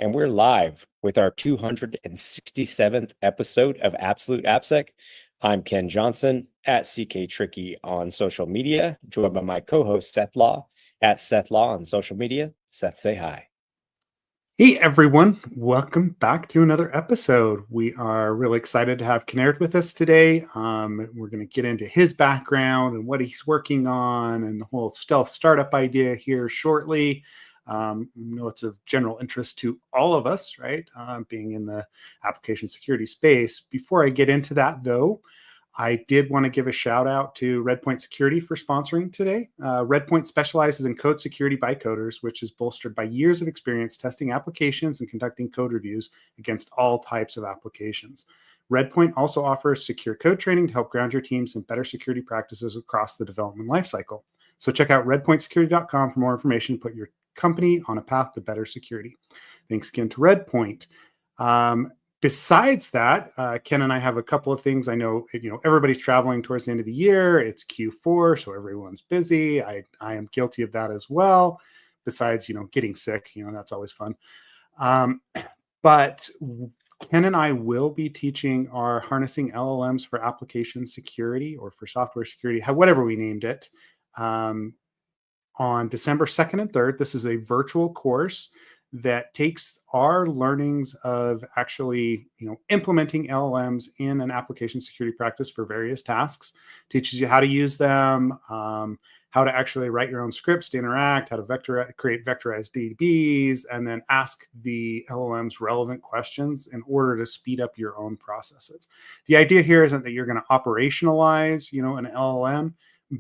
and we're live with our 267th episode of Absolute AppSec. I'm Ken Johnson at CK Tricky on social media, joined by my co-host Seth Law at Seth Law on social media. Seth, say hi. Hey everyone, welcome back to another episode. We are really excited to have Kinnaird with us today. We're going to get into his background and what he's working on and the whole stealth startup idea here shortly. I know it's of general interest to all of us, right? Being in the application security space. Before I get into that though, I did want to give a shout out to Redpoint Security for sponsoring today. Redpoint specializes in code security by coders, which is bolstered by years of experience testing applications and conducting code reviews against all types of applications. Redpoint also offers secure code training to help ground your teams in better security practices across the development lifecycle. So check out redpointsecurity.com for more information. Put your company on a path to better security. Thanks again to Redpoint. Besides that, Ken and I have a couple of things. I know, everybody's traveling towards the end of the year. It's Q4, so everyone's busy. I am guilty of that as well. Besides, getting sick, that's always fun. But Ken and I will be teaching our harnessing LLMs for application security or for software security, whatever we named it, on December 2nd and 3rd. This is a virtual course that takes our learnings of actually, implementing LLMs in an application security practice for various tasks, teaches you how to use them, how to actually write your own scripts to interact, how to create vectorized DBs, and then ask the LLMs relevant questions in order to speed up your own processes. The idea here isn't that you're going to operationalize, an LLM,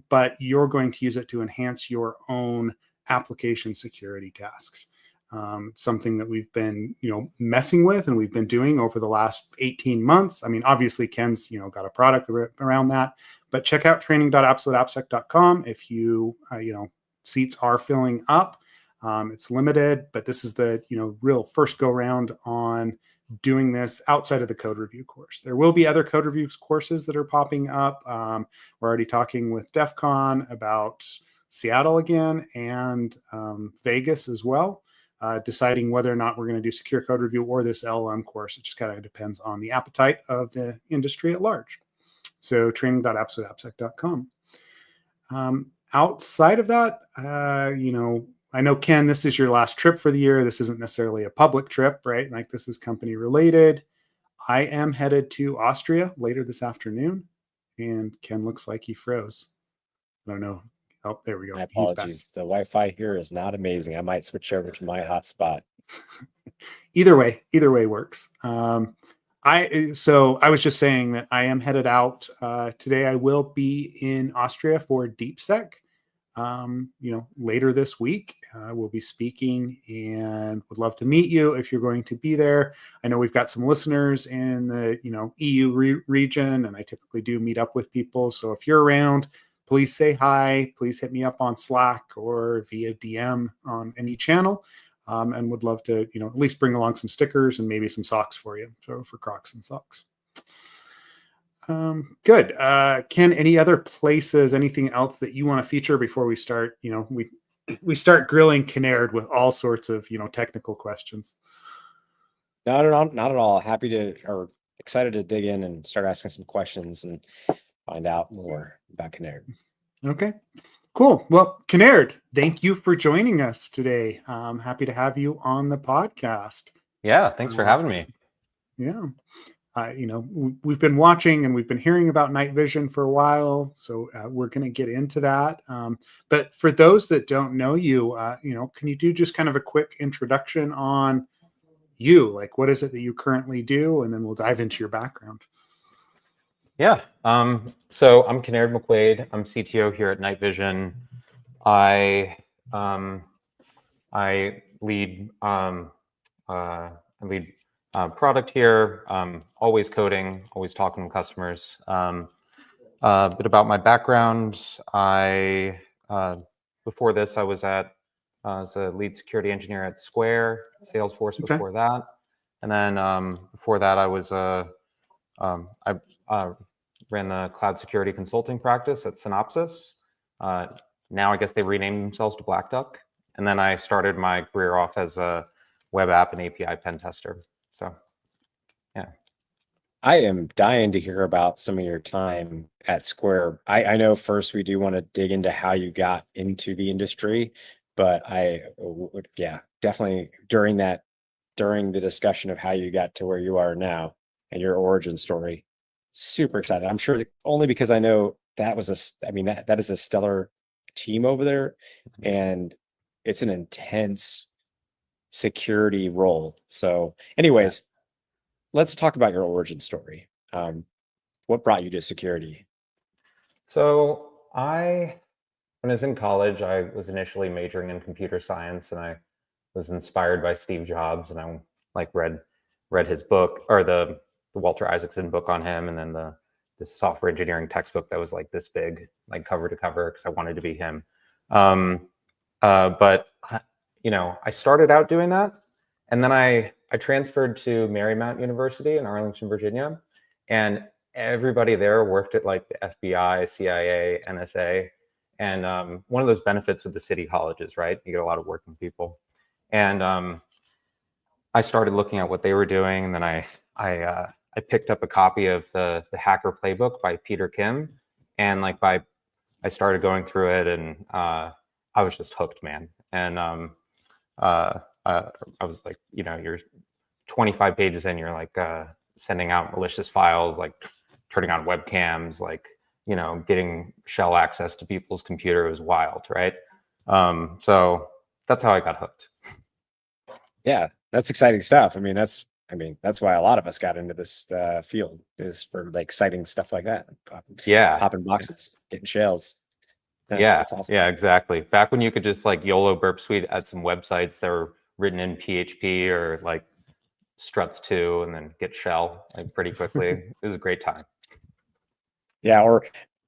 but you're going to use it to enhance your own application security tasks. It's something that we've been, messing with and we've been doing over the last 18 months. I mean, obviously Ken's, got a product around that, but check out training.absoluteappsec.com if you, seats are filling up. It's limited, but this is the, real first go round on doing this outside of the code review course. There will be other code review courses that are popping up. We're already talking with DEF CON about Seattle again and Vegas as well. Deciding whether or not we're going to do secure code review or this LLM course. It just kind of depends on the appetite of the industry at large. So training.absoluteappsec.com. Outside of that, I know, Ken, this is your last trip for the year. This isn't necessarily a public trip, right? Like this is company related. I am headed to Austria later this afternoon, and Ken looks like he froze. I don't know. Oh, there we go. My apologies. The Wi-Fi here is not amazing. I might switch over to my hotspot. Either way works. So I was just saying that I am headed out today. I will be in Austria for DeepSec. Later this week, we'll be speaking and would love to meet you if you're going to be there. I know we've got some listeners in the EU region, and I typically do meet up with people. So if you're around, please say hi. Please hit me up on Slack or via DM on any channel, and would love to, at least bring along some stickers and maybe some socks for you, so for Crocs and socks. Good. Ken, any other places, anything else that you want to feature before we start? We start grilling Kinnaird with all sorts of, technical questions. Not at all. Happy to, or excited to dig in and start asking some questions and find out more about Kinnaird. Okay, cool. Well, Kinnaird, thank you for joining us today. I'm happy to have you on the podcast. Yeah, thanks for having me. Yeah. We've been watching and we've been hearing about NightVision for a while, so we're going to get into that. But for those that don't know you, can you do just kind of a quick introduction on you? Like, what is it that you currently do? And then we'll dive into your background. Yeah. So I'm Kinnaird McQuade. I'm CTO here at NightVision. I lead product here. Always coding, always talking to customers. A bit about my background. Before this, I was as a lead security engineer at Square, Salesforce before that, and then before that, I was I ran the cloud security consulting practice at Synopsys. Now I guess they renamed themselves to Black Duck. And then I started my career off as a web app and API pen tester. So, yeah. I am dying to hear about some of your time at Square. I know first we do want to dig into how you got into the industry, but I would, yeah, definitely during the discussion of how you got to where you are now and your origin story, super excited. I'm sure only because I know that was that is a stellar team over there, and it's an intense security role. So anyways, let's talk about your origin story. What brought you to security? So when I was in college, I was initially majoring in computer science, and I was inspired by Steve Jobs, and I like read his book, or the Walter Isaacson book on him, and then this software engineering textbook that was like this big, like cover to cover, because I wanted to be him. But I started out doing that, and then I transferred to Marymount University in Arlington, Virginia, and everybody there worked at like the FBI, CIA, NSA, and one of those benefits with the city colleges, right? You get a lot of working people, and I started looking at what they were doing, and then I picked up a copy of the Hacker Playbook by Peter Kim, and I started going through it, and I was just hooked, man. And I was like, you're 25 pages in, you're like sending out malicious files, like turning on webcams, like getting shell access to people's computer. Was wild, right? So that's how I got hooked. Yeah, that's exciting stuff. That's why a lot of us got into this field, is for like exciting stuff like that. Popping boxes, getting shells. That's awesome. Yeah, exactly. Back when you could just like YOLO burp suite at some websites that were written in PHP or like struts 2, and then get shell like pretty quickly. It was a great time. Yeah, or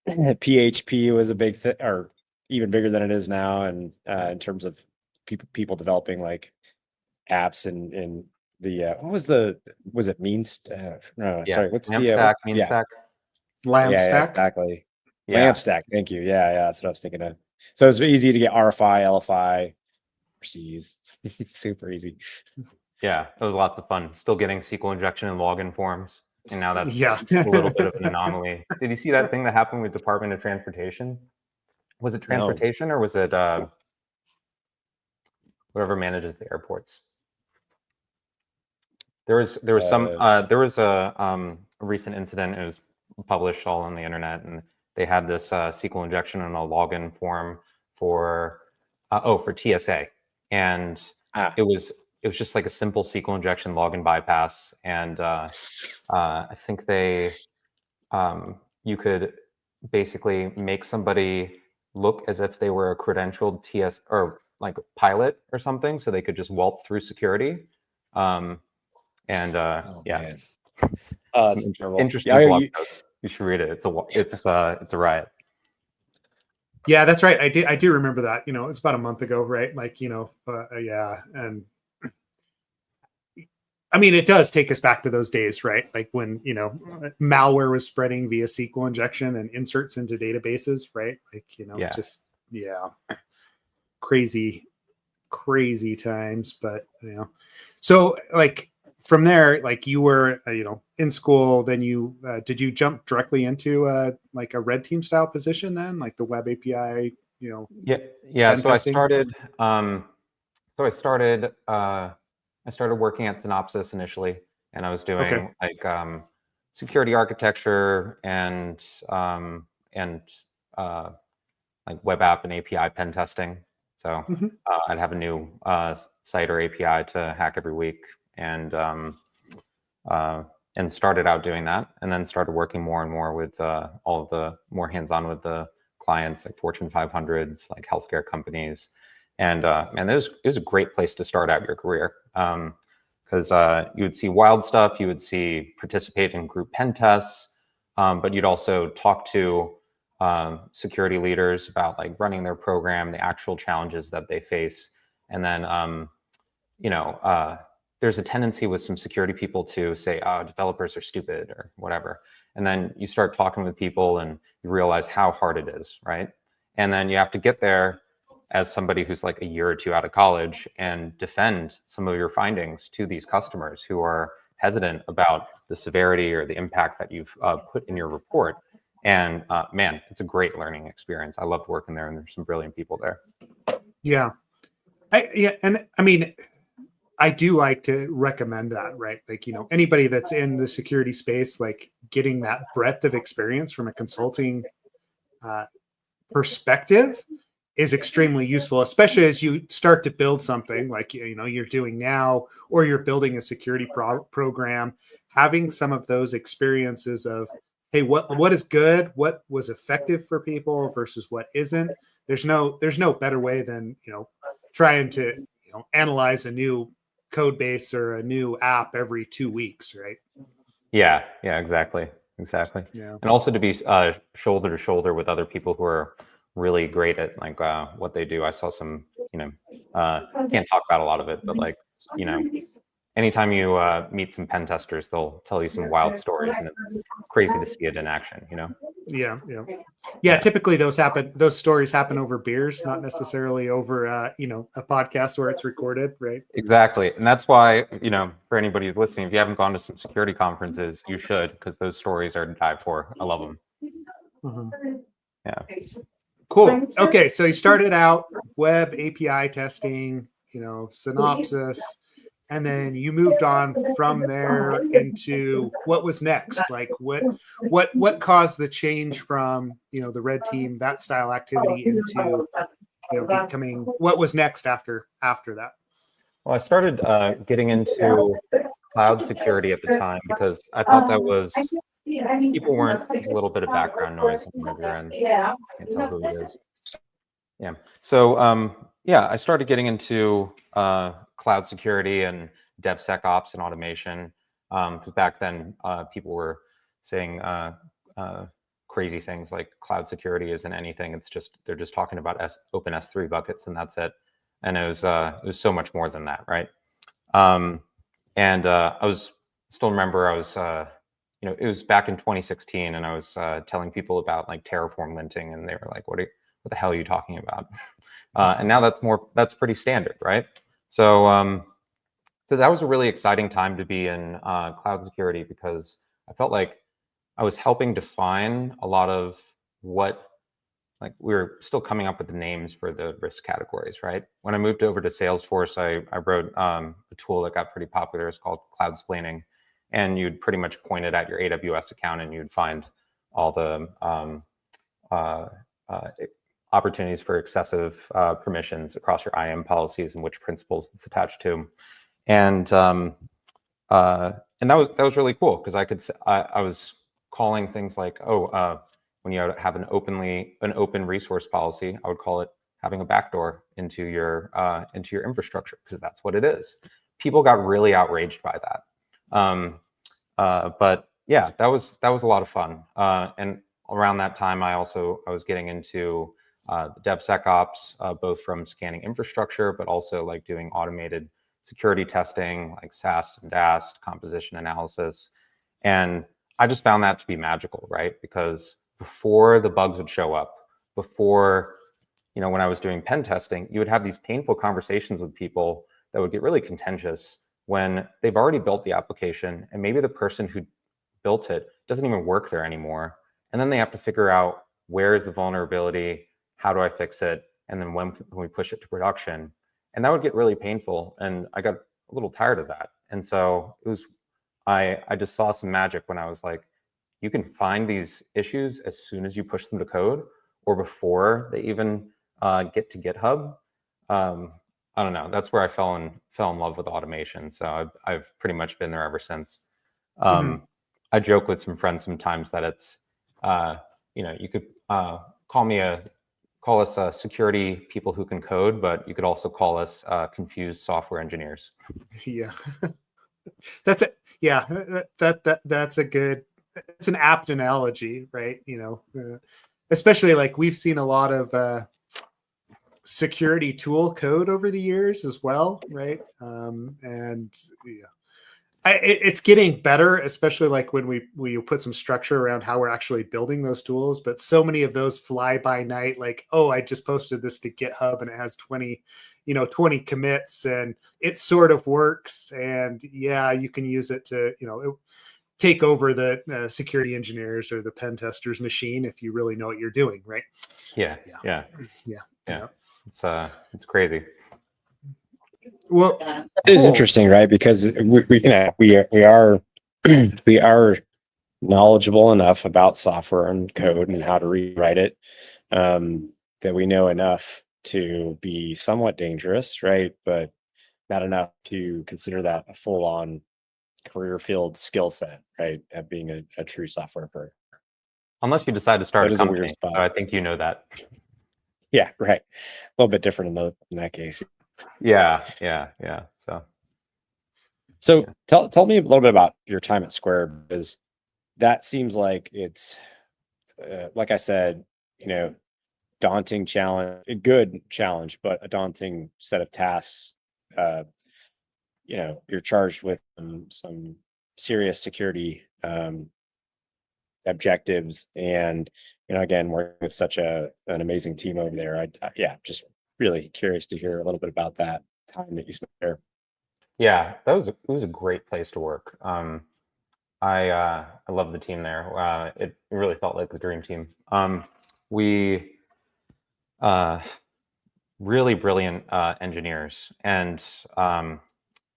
PHP was a big thing, or even bigger than it is now, and in terms of people developing like apps and the was it sorry, what's LAMP the stack, mean stack? LAMP yeah, stack. exactly. Yeah. LAMP stack. Thank you. Yeah, that's what I was thinking of. So it's easy to get RFI, LFI, C's. It's super easy. Yeah, it was lots of fun. Still getting SQL injection and login forms, and now that's Yeah. a little bit of an anomaly. Did you see that thing that happened with Department of Transportation? Was it transportation or was it whatever manages the airports? There was a recent incident. It was published all on the internet, and they had this SQL injection and a login form for TSA, and it was just like a simple SQL injection login bypass, and I think you could basically make somebody look as if they were a credentialed TS or like pilot or something, so they could just waltz through security. Man. Interesting blog posts. You should read it. It's a riot. Yeah, that's right. I do remember that. It was about a month ago, right? Like, yeah. And it does take us back to those days, right? Like when, malware was spreading via SQL injection and inserts into databases, right? Like, crazy times. But, so like from there, like you were, in school, then you, did you jump directly into like a red team style position then, like the web API, Yeah. So I started working at Synopsys initially, and I was doing security architecture and like web app and API pen testing. So I'd have a new site or API to hack every week, and started out doing that, and then started working more and more with all of the more hands-on with the clients, like Fortune 500s, like healthcare companies. And it was a great place to start out your career, because you would see wild stuff, you would participate in group pen tests, but you'd also talk to security leaders about like running their program, the actual challenges that they face. And then there's a tendency with some security people to say, oh, developers are stupid or whatever. And then you start talking with people and you realize how hard it is, right? And then you have to get there as somebody who's like a year or two out of college and defend some of your findings to these customers who are hesitant about the severity or the impact that you've put in your report. And man, it's a great learning experience. I loved working there, and there's some brilliant people there. Yeah. And I mean, I do like to recommend that, right? Like, anybody that's in the security space, like getting that breadth of experience from a consulting perspective is extremely useful, especially as you start to build something like, you're doing now, or you're building a security program. Having some of those experiences of, hey, what is good, what was effective for people versus what isn't. There's no better way than, trying to, analyze a new code base or a new app every 2 weeks, right? Yeah, exactly. Yeah. And also to be shoulder to shoulder with other people who are really great at like what they do. I saw some, can't talk about a lot of it, but like, anytime you meet some pen testers, they'll tell you some wild stories, and it's crazy to see it in action, Yeah. Typically those stories happen over beers, not necessarily over a podcast where it's recorded, right? Exactly. And that's why, for anybody who's listening, if you haven't gone to some security conferences, you should, because those stories are to die for. I love them. Mm-hmm. Yeah. Cool. Okay, so you started out web API testing, Synopsys, and then you moved on from there into what was next. Like what caused the change from the red team, that style activity, into becoming what was next after that? Well, I started getting into cloud security at the time because I thought that was, people weren't, there's a little bit of background noise on one of your end. I can't tell who it is. Yeah. So I started getting into cloud security and DevSecOps and automation, because back then people were saying crazy things like cloud security isn't anything. It's just, they're just talking about open S3 buckets and that's it. And it was so much more than that, right? I still remember I was it was back in 2016, and I was telling people about like Terraform linting, and they were like, what the hell are you talking about? And now that's pretty standard, right? So that was a really exciting time to be in cloud security, because I felt like I was helping define a lot of what, like, we were still coming up with the names for the risk categories, right? When I moved over to Salesforce, I wrote a tool that got pretty popular. It's called Cloud Splaining. And you'd pretty much point it at your AWS account, and you'd find all the opportunities for excessive permissions across your IAM policies and which principles it's attached to. And that was really cool, because I was calling things like, when you have an open resource policy, I would call it having a backdoor into your infrastructure, because that's what it is. People got really outraged by that. But yeah, that was a lot of fun. And around that time, I was getting into DevSecOps, both from scanning infrastructure, but also like doing automated security testing, like SAST and DAST, composition analysis. And I just found that to be magical, right? Because before the bugs would show up, before, when I was doing pen testing, you would have these painful conversations with people that would get really contentious when they've already built the application, and maybe the person who built it doesn't even work there anymore. And then they have to figure out, where is the vulnerability? How do I fix it? And then when can we push it to production? And that would get really painful. And I got a little tired of that. And so I just saw some magic when I was like, you can find these issues as soon as you push them to code, or before they even get to GitHub. I don't know. That's where I fell in love with automation. So I've pretty much been there ever since. I joke with some friends sometimes that it's, you could call us security people who can code, but you could also call us confused software engineers. Yeah, that's it. Yeah, that's it's an apt analogy, right? Especially like we've seen a lot of security tool code over the years as well, right? And yeah, It's getting better, especially like when we put some structure around how we're actually building those tools. But so many of those fly by night, like, oh, I just posted this to GitHub and it has 20 commits and it sort of works. And yeah, you can use it to, take over the security engineers or the pen testers machine if you really know what you're doing, right? Yeah. It's crazy. Well, it is interesting, right? Because we are knowledgeable enough about software and code and how to rewrite it, that we know enough to be somewhat dangerous, right? But not enough to consider that a full-on career field skill set, right? At being a true software programmer. Unless you decide to start So it a is a weird company. spot. So I think you know that. Yeah, right. A little bit different in that case. Yeah. So tell me a little bit about your time at Square, because that seems like it's, like I said, daunting challenge, a good challenge, but a daunting set of tasks. You're charged with some serious security objectives, and again, working with such an amazing team over there. Just really curious to hear a little bit about that time that you spent there. Yeah, it was a great place to work. I love the team there. It really felt like the dream team. We really brilliant engineers, and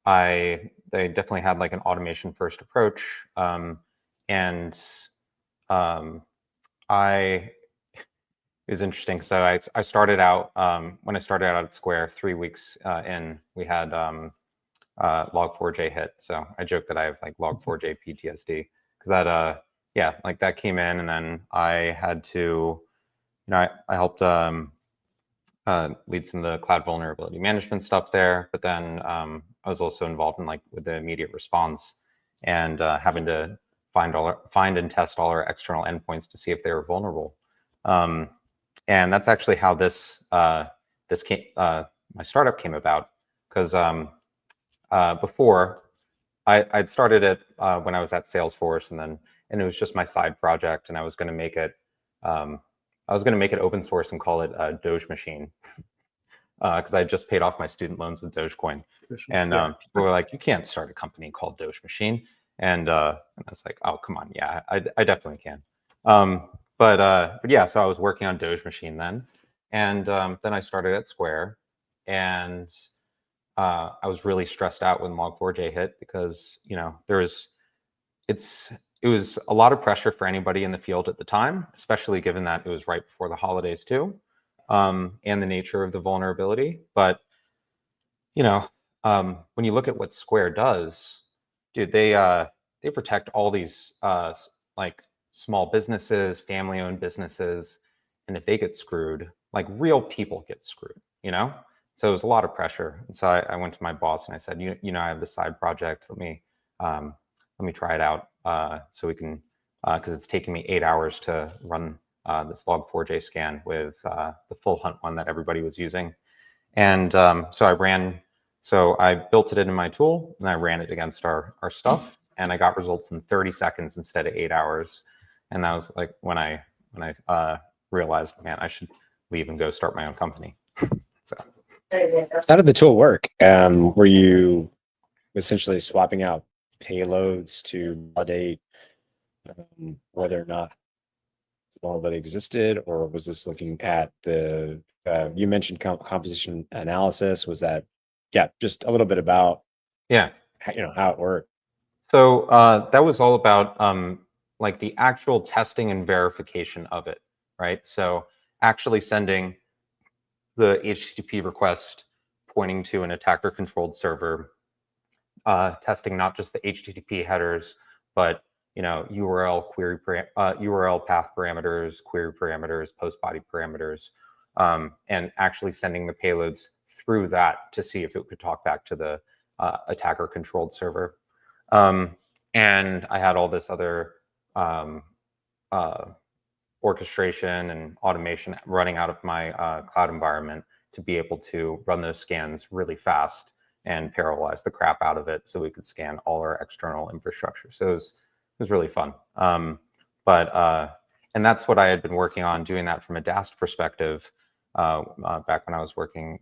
they definitely had like an automation first approach. And it was interesting. So I started out when I started out at Square 3 weeks in, we had Log4j hit. So I joke that I have like Log4j PTSD, because that like that came in, and then I had to, I helped lead some of the cloud vulnerability management stuff there, but then I was also involved in like with the immediate response and having to find and test all our external endpoints to see if they were vulnerable. And that's actually how this came, my startup came about, because before I'd started it when I was at Salesforce, and it was just my side project, and I was going to make it open source and call it Doge Machine, because I just paid off my student loans with Dogecoin. And people were like, "You can't start a company called Doge Machine." And I was like, "Oh, come on, yeah, I definitely can." But yeah, so I was working on Doge Machine then, and then I started at Square, and I was really stressed out when Log4j hit, because it was a lot of pressure for anybody in the field at the time, especially given that it was right before the holidays too, and the nature of the vulnerability. But when you look at what Square does, dude, they protect all these like small businesses, family-owned businesses, and if they get screwed, like real people get screwed, So it was a lot of pressure. And so I went to my boss and I said, I have this side project. Let me try it out, so we can, because it's taking me 8 hours to run this Log4j scan with the full hunt one that everybody was using. And so I built it into my tool, and I ran it against our stuff, and I got results in 30 seconds instead of 8 hours. And that was like when I realized, man, I should leave and go start my own company. So how did the tool work? Were you essentially swapping out payloads to validate whether or not vulnerability existed, or was this looking at the you mentioned composition analysis? Was that just a little bit about how it worked? So that was all about like the actual testing and verification of it, right? So actually sending the HTTP request pointing to an attacker controlled server, testing not just the HTTP headers, but URL path parameters, query parameters, post body parameters, and actually sending the payloads through that to see if it could talk back to the attacker controlled server. And I had all this other orchestration and automation running out of my cloud environment to be able to run those scans really fast and parallelize the crap out of it so we could scan all our external infrastructure. So it was really fun. And that's what I had been working on, doing that from a DAST perspective back when I was working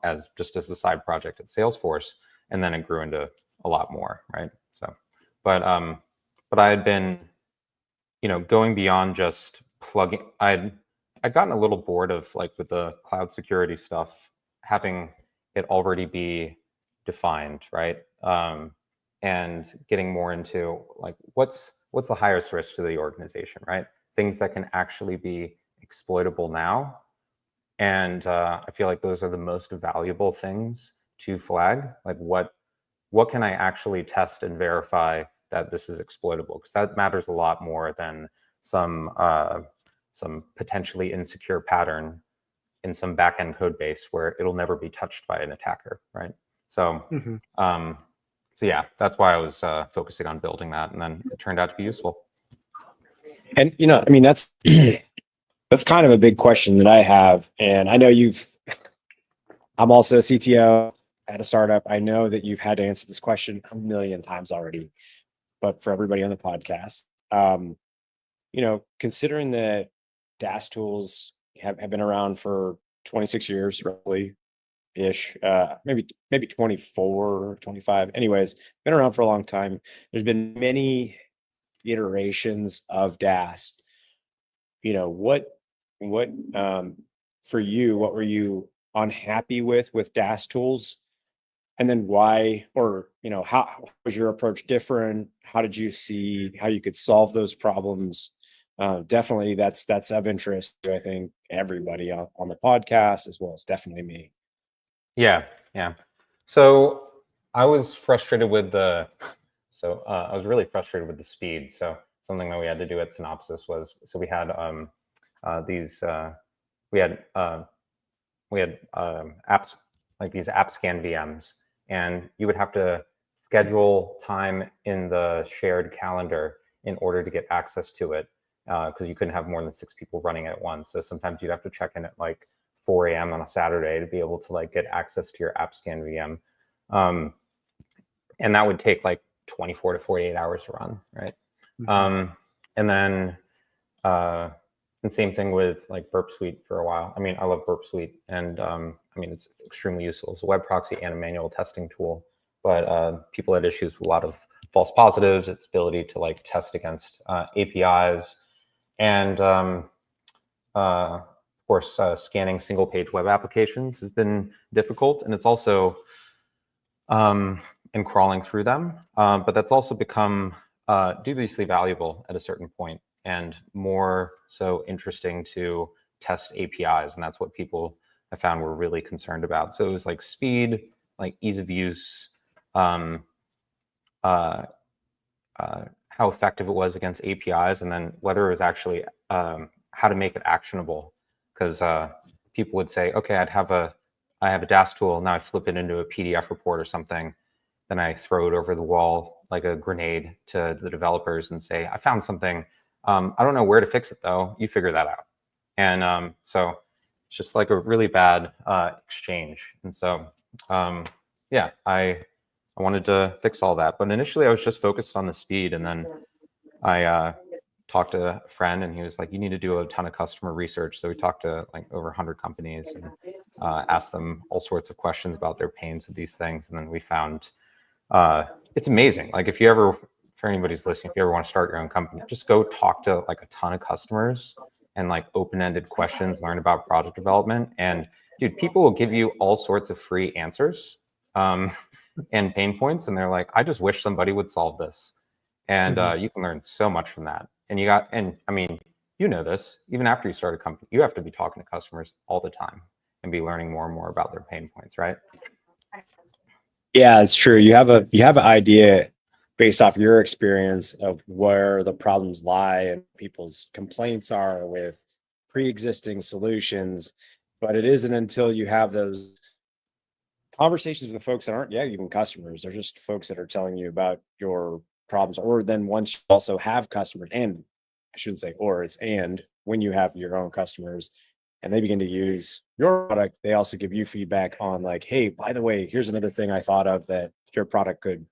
as a side project at Salesforce, and then it grew into a lot more, right? So, but I had been, going beyond just plugging. I'd gotten a little bored of like with the cloud security stuff, having it already be defined, right? And getting more into like what's the highest risk to the organization, right? Things that can actually be exploitable now. And I feel like those are the most valuable things to flag. Like what can I actually test and verify that this is exploitable? Because that matters a lot more than some potentially insecure pattern in some backend code base where it'll never be touched by an attacker, right? So, so yeah, that's why I was focusing on building that, and then it turned out to be useful. And that's that's kind of a big question that I have, and I know I'm also a CTO at a startup. I know that you've had to answer this question a million times already, but for everybody on the podcast, considering that DAST tools have been around for 26 years, roughly ish, maybe 24, 25. Anyways, been around for a long time. There's been many iterations of DAST. What for you, what were you unhappy with DAST tools? And then why, or, how was your approach different? How did you see how you could solve those problems? Definitely that's of interest to, I think, everybody on the podcast, as well as definitely me. Yeah. So I was frustrated with I was really frustrated with the speed. So something that we had to do at Synopsys was, so we had apps, like these app scan VMs, and you would have to schedule time in the shared calendar in order to get access to it, because you couldn't have more than 6 people running at once. So sometimes you'd have to check in at like 4 a.m. on a Saturday to be able to like get access to your app scan VM. And that would take like 24 to 48 hours to run, right? And then and same thing with like Burp Suite for a while. I mean, I love Burp Suite, and it's extremely useful. It's a web proxy and a manual testing tool, but people had issues with a lot of false positives, its ability to like test against APIs, and of course, scanning single page web applications has been difficult, and it's also and crawling through them, but that's also become dubiously valuable at a certain point, and more so interesting to test APIs, and that's what people I found were really concerned about. So it was like speed, like ease of use, how effective it was against APIs, and then whether it was actually how to make it actionable. Because people would say, okay, I have a DAST tool, now I flip it into a PDF report or something, then I throw it over the wall like a grenade to the developers and say, I found something. I don't know where to fix it though. You figure that out. And so it's just like a really bad exchange. And so, yeah, I wanted to fix all that. But initially I was just focused on the speed. And then I talked to a friend, and he was like, you need to do a ton of customer research. So we talked to like over 100 companies and asked them all sorts of questions about their pains with these things. And then we found it's amazing. Like if you ever, for anybody's listening, if you ever want to start your own company, just go talk to like a ton of customers and like open-ended questions, learn about product development. And dude, people will give you all sorts of free answers and pain points. And they're like, I just wish somebody would solve this. And you can learn so much from that. And I mean, you know this, even after you start a company, you have to be talking to customers all the time and be learning more and more about their pain points, right? Yeah, it's true. You have an idea based off your experience of where the problems lie and people's complaints are with pre-existing solutions, but it isn't until you have those conversations with folks that aren't even customers. They're just folks that are telling you about your problems, or then once you also have customers, and I shouldn't say or, it's and when you have your own customers, and they begin to use your product, they also give you feedback on like, hey, by the way, here's another thing I thought of that your product could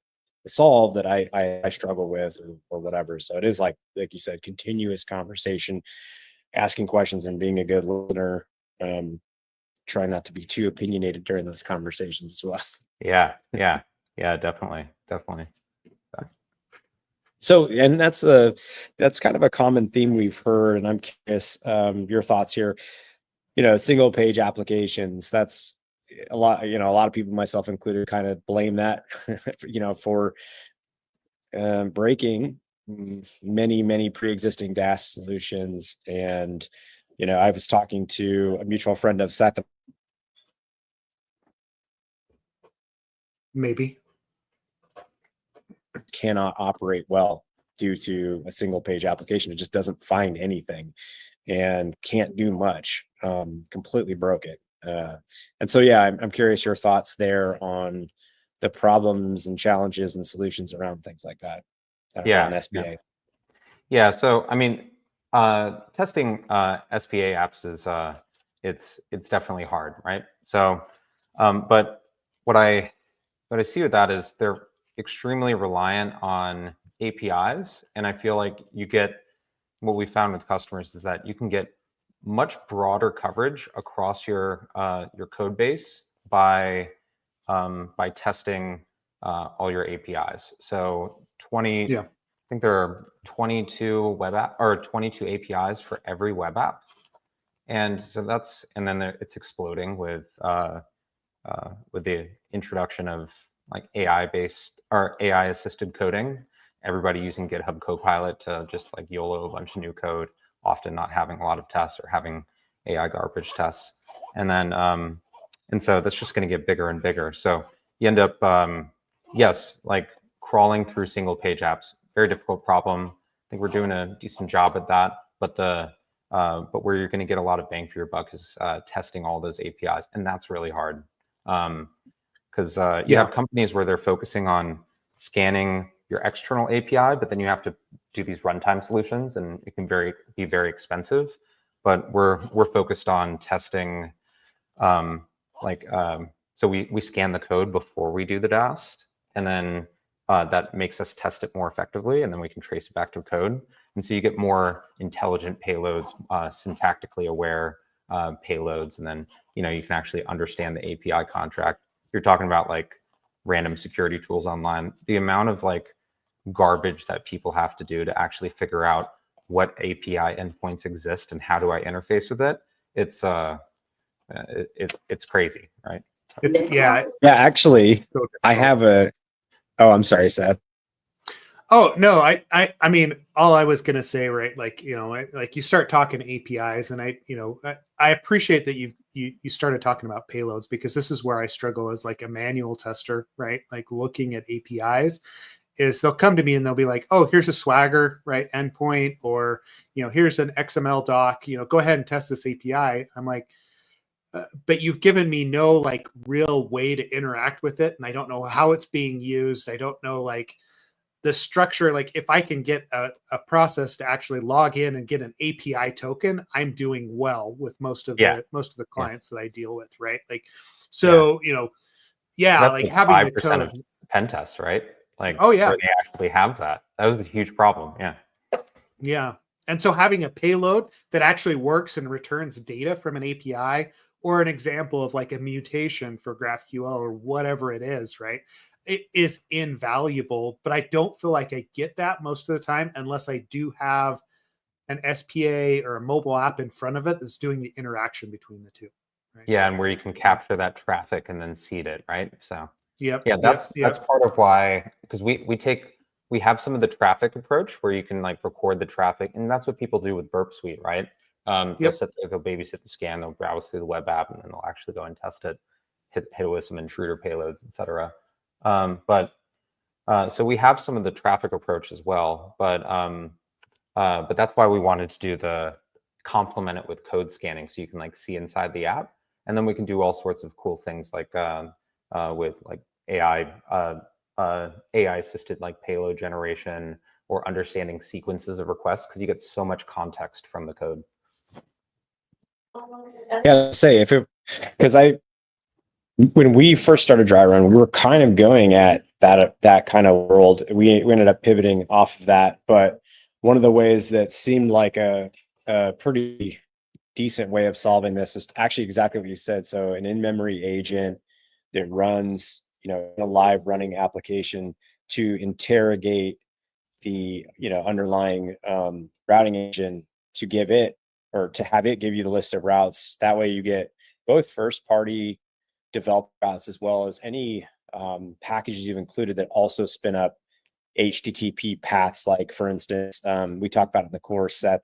solve that I struggle with, or whatever. So it is like you said, continuous conversation, asking questions and being a good listener. Try not to be too opinionated during those conversations as well. Yeah, definitely. So, and that's kind of a common theme we've heard, and I'm curious your thoughts here. Single page applications, that's a lot, a lot of people, myself included, kind of blame that, for breaking many pre-existing DAST solutions. And, I was talking to a mutual friend of Seth. Maybe. Cannot operate well due to a single page application. It just doesn't find anything and can't do much. Completely broke it. And so, yeah, I'm curious your thoughts there on the problems and challenges and solutions around things like that. On SPA. Yeah. So, I mean, testing SPA apps is it's definitely hard, right? So, but what I see with that is they're extremely reliant on APIs, and I feel like you get, what we found with customers is that you can get much broader coverage across your code base by testing all your APIs. So I think there are 22 web app or 22 APIs for every web app, and so then it's exploding with the introduction of like AI-based or AI-assisted coding. Everybody using GitHub Copilot to just like YOLO a bunch of new code, often not having a lot of tests or having AI garbage tests. And then, and so that's just going to get bigger and bigger. So you end up, yes, like crawling through single page apps, very difficult problem. I think we're doing a decent job at that, but where you're going to get a lot of bang for your buck is testing all those APIs. And that's really hard. Because you have companies where they're focusing on scanning your external API, but then you have to do these runtime solutions, and it can be very expensive. But we're focused on testing, so we scan the code before we do the DAST, and then that makes us test it more effectively, and then we can trace it back to code. And so you get more intelligent payloads, syntactically aware payloads, and then you can actually understand the API contract. You're talking about like random security tools online. The amount of like garbage that people have to do to actually figure out what API endpoints exist and how do I interface with it, it's crazy, right? Yeah. Actually, I have oh, I'm sorry, Seth. Oh no, I mean, all I was gonna say, right? Like, like you start talking APIs, and I appreciate that you started talking about payloads, because this is where I struggle as like a manual tester, right? Like looking at APIs, is they'll come to me and they'll be like, oh, here's a Swagger, right, endpoint, or here's an XML doc, go ahead and test this API. I'm like, but you've given me no like real way to interact with it, and I don't know how it's being used. I don't know like the structure. Like if I can get a process to actually log in and get an API token, I'm doing well with most of the clients that I deal with, right? Like, so like having 5% the code of pen tests, right? Like, oh yeah, where they actually have that was a huge problem. Yeah. And so having a payload that actually works and returns data from an API, or an example of like a mutation for GraphQL or whatever it is, right? It is invaluable, but I don't feel like I get that most of the time unless I do have an SPA or a mobile app in front of it that's doing the interaction between the two. Right? Yeah, and where you can capture that traffic and then seed it, right? So that's yep. part of why, because we have some of the traffic approach where you can like record the traffic, and that's what people do with Burp Suite, right? They'll babysit the scan, they'll browse through the web app, and then they'll actually go and test it, hit it with some intruder payloads, etc. So we have some of the traffic approach as well, but that's why we wanted to do complement it with code scanning, so you can like see inside the app, and then we can do all sorts of cool things like with like AI assisted like payload generation, or understanding sequences of requests, because you get so much context from the code. Yeah, say if it, because when we first started dry run, we were kind of going at that kind of world. We ended up pivoting off of that, but one of the ways that seemed like a pretty decent way of solving this is actually exactly what you said. So an in-memory agent that runs, a live running application to interrogate the, underlying routing engine to give it, or to have it give you the list of routes. That way you get both first party developed routes as well as any packages you've included that also spin up HTTP paths. Like for instance, we talked about in the course, Seth,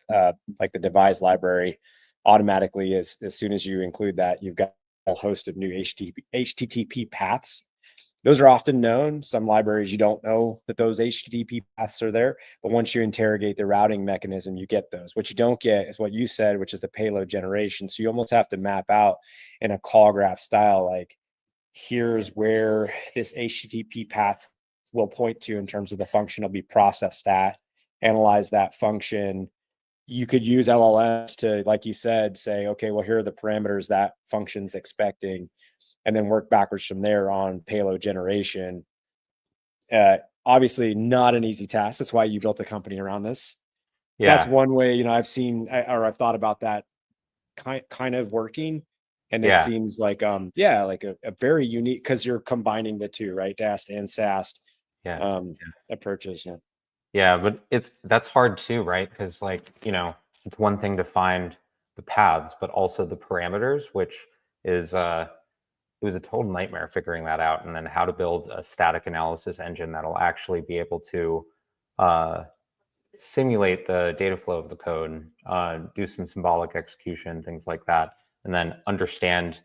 like the devise library automatically, as soon as you include that, you've got a host of new HTTP paths. Those are often known. Some libraries, you don't know that those HTTP paths are there, but once you interrogate the routing mechanism, you get those. What you don't get is what you said, which is the payload generation. So you almost have to map out in a call graph style, like here's where this HTTP path will point to in terms of the function will be processed at, analyze that function. You could use LLMs to, like you said, say, okay, well, here are the parameters that function's expecting, and then work backwards from there on payload generation. Obviously not an easy task. That's why you built a company around this. Yeah. That's one way, I've seen, or I've thought about that kind of working. And it Yeah. seems like, like a very unique, because you're combining the two, right? DAST and SAST approaches. Yeah. Yeah, but that's hard too, right? Because it's one thing to find the paths, but also the parameters, which is it was a total nightmare figuring that out, and then how to build a static analysis engine that'll actually be able to simulate the data flow of the code, do some symbolic execution, things like that, and then understand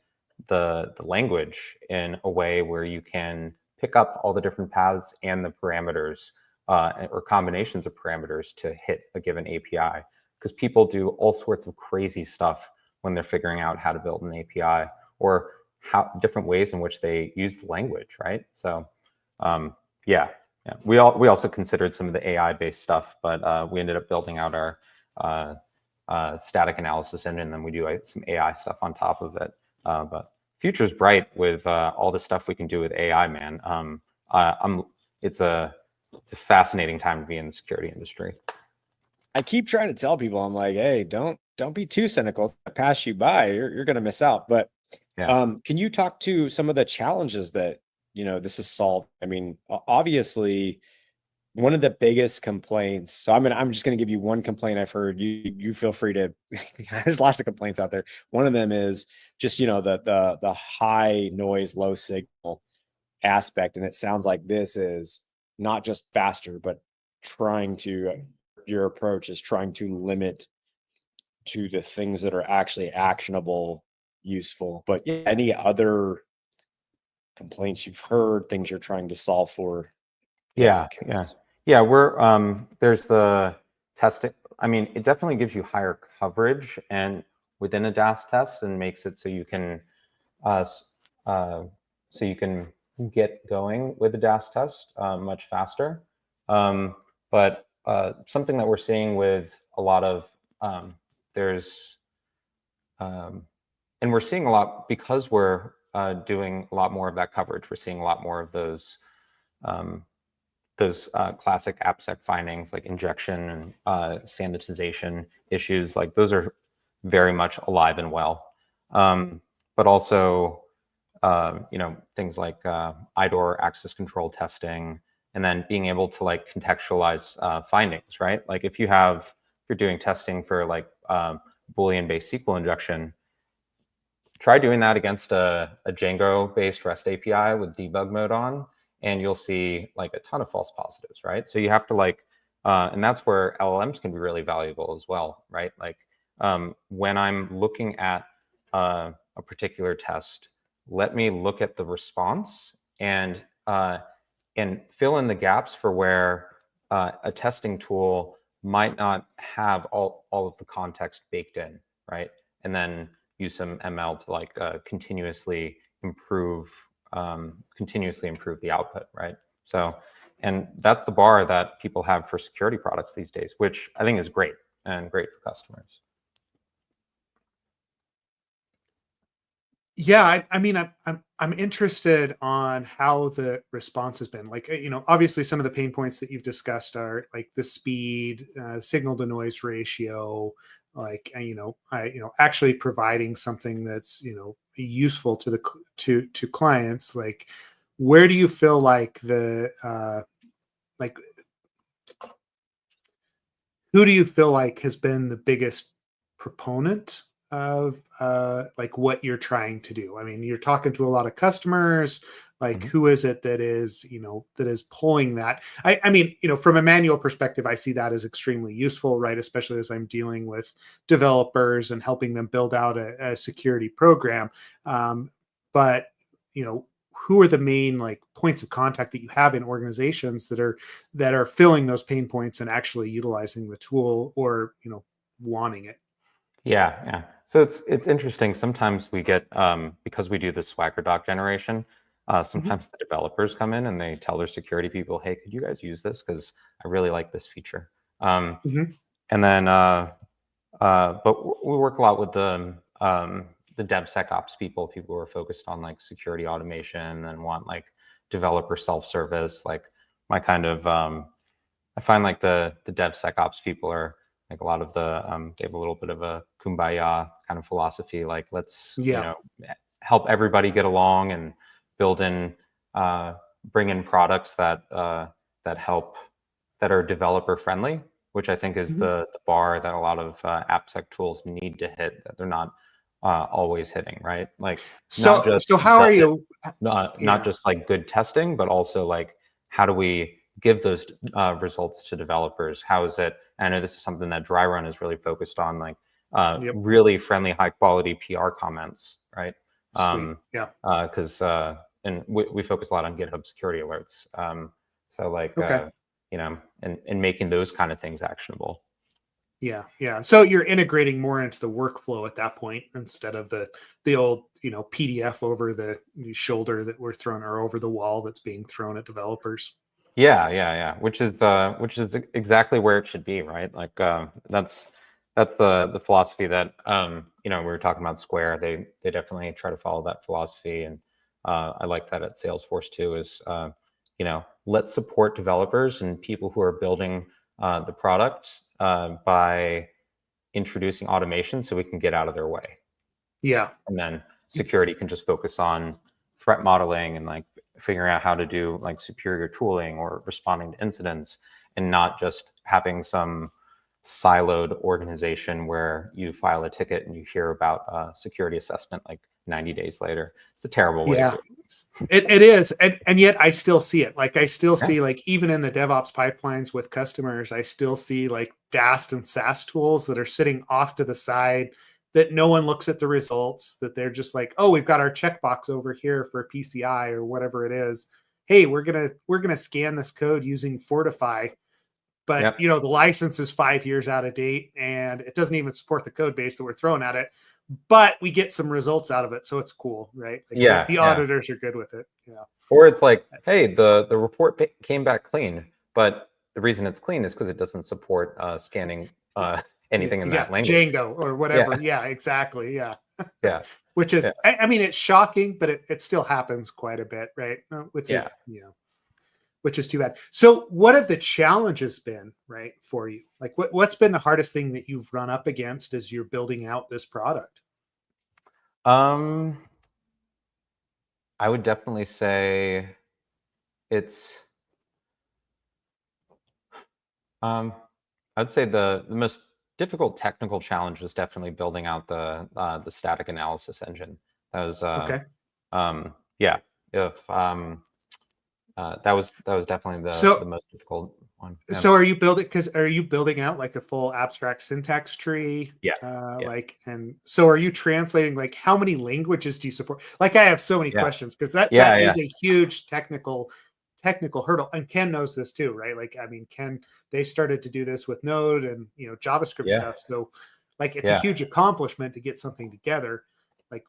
the language in a way where you can pick up all the different paths and the parameters, or combinations of parameters to hit a given API. Because people do all sorts of crazy stuff when they're figuring out how to build an API, or how different ways in which they use the language, right? So yeah. We also considered some of the AI-based stuff, but we ended up building out our static analysis engine, and then we do some AI stuff on top of it. But future's bright with all the stuff we can do with AI, man. It's a fascinating time to be in the security industry. I keep trying to tell people, I'm like, hey, don't be too cynical. Pass you by, you're going to miss out. But yeah. Can you talk to some of the challenges that this is solved? I mean, obviously, one of the biggest complaints. So I'm just going to give you one complaint I've heard. You feel free to. There's lots of complaints out there. One of them is just the high noise, low signal aspect, and it sounds like this is not just faster, but your approach is trying to limit to the things that are actually actionable, useful. But yeah, any other complaints you've heard, things you're trying to solve for? Yeah. We're there's the testing. I mean, it definitely gives you higher coverage and within a DAST test, and makes it so you can get going with the DAST test much faster. But something that we're seeing with a lot of and we're seeing a lot, because we're doing a lot more of that coverage. We're seeing a lot more of those classic AppSec findings, like injection and sanitization issues. Like those are very much alive and well. But also, things like IDOR access control testing, and then being able to like contextualize findings, right? Like if you're doing testing for like Boolean-based SQL injection, try doing that against a Django-based REST API with debug mode on, and you'll see like a ton of false positives, right? So you have to and that's where LLMs can be really valuable as well, right? Like when I'm looking at a particular test, let me look at the response and fill in the gaps for where a testing tool might not have all of the context baked in, right? And then use some ML to like continuously improve the output, right? So, and that's the bar that people have for security products these days, which I think is great and great for customers. Yeah, I mean, I'm interested on how the response has been. Like, obviously, some of the pain points that you've discussed are like the speed, signal to noise ratio, like, actually providing something that's useful to to clients. Like, where do you feel like like who do you feel like has been the biggest proponent of like what you're trying to do? I mean, you're talking to a lot of customers. Like, Mhm. who is it that is that is pulling that? I mean, from a manual perspective, I see that as extremely useful, right? Especially as I'm dealing with developers and helping them build out a security program. But you know who are the main like points of contact that you have in organizations that are filling those pain points and actually utilizing the tool, or wanting it? Yeah, yeah. So it's interesting. Sometimes we get because we do the Swagger doc generation. Mhm. Sometimes the developers come in and they tell their security people, "Hey, could you guys use this? Because I really like this feature." Um, Mhm. and then, we work a lot with the DevSecOps people who are focused on like security automation and want like developer self-service. Like my kind of I find like the DevSecOps people are like a lot of the they have a little bit of a kumbaya kind of philosophy. Like let's Yeah. help everybody get along and build in uh, bring in products that help that are developer friendly, which I think is Mhm. the bar that a lot of AppSec tools need to hit that they're not always hitting, right? Like not So just how are does it you? not Yeah. just like good testing, but also like how do we give those results to developers? How is it? I know this is something that Dry Run is really focused on, like Yep. really friendly, high quality PR comments, right? Sweet. Yeah. Because and we focus a lot on GitHub security alerts. So like Okay. and making those kind of things actionable. Yeah, yeah. So you're integrating more into the workflow at that point instead of the old, PDF over the shoulder that we're thrown, or over the wall that's being thrown at developers. Yeah, yeah, yeah. Which is exactly where it should be, right? Like that's the philosophy that we were talking about Square. They definitely try to follow that philosophy, and I like that at Salesforce too. Is let's support developers and people who are building the product by introducing automation so we can get out of their way, Yeah. and then security can just focus on threat modeling and like figuring out how to do like superior tooling or responding to incidents, and not just having some siloed organization where you file a ticket and you hear about a security assessment like 90 days later. It's a terrible way of Yeah. doing things. It is. And yet I still see it. Like, I still Yeah, see, like, even in the DevOps pipelines with customers, I still see like DAST and SaaS tools that are sitting off to the side, that no one looks at the results, that they're just like, oh, we've got our checkbox over here for PCI or whatever it is. Hey, we're gonna scan this code using Fortify, but yep, the license is 5 years out of date and it doesn't even support the code base that we're throwing at it, but we get some results out of it, so it's cool, right? Like, yeah, the yeah. auditors are good with it. Yeah. Or it's like, hey, the report came back clean, but the reason it's clean is because it doesn't support scanning Yeah, anything in yeah, that language. Django or Yeah, whatever. Yeah, exactly. Yeah. yeah, Which yeah, is, I mean, it's shocking, but it still happens quite a bit, right? Which is, yeah. which is too bad. So, what have the challenges been, right, for you? Like, what's been the hardest thing that you've run up against as you're building out this product? Um, I would definitely say it's um, I'd say the most difficult technical challenge was definitely building out the static analysis engine. That was Okay. yeah, if that was definitely the So, most difficult one. Yeah, So are you building out like a full abstract syntax tree? yeah, yeah, And so are you translating, like, how many languages do you support? Like, I have so many yeah, questions because that yeah, yeah, is a huge technical hurdle. And Ken knows this too, right? Like, I mean, Ken, they started to do this with Node and JavaScript yeah, stuff. So, like, it's a yeah. huge accomplishment to get something together. Like,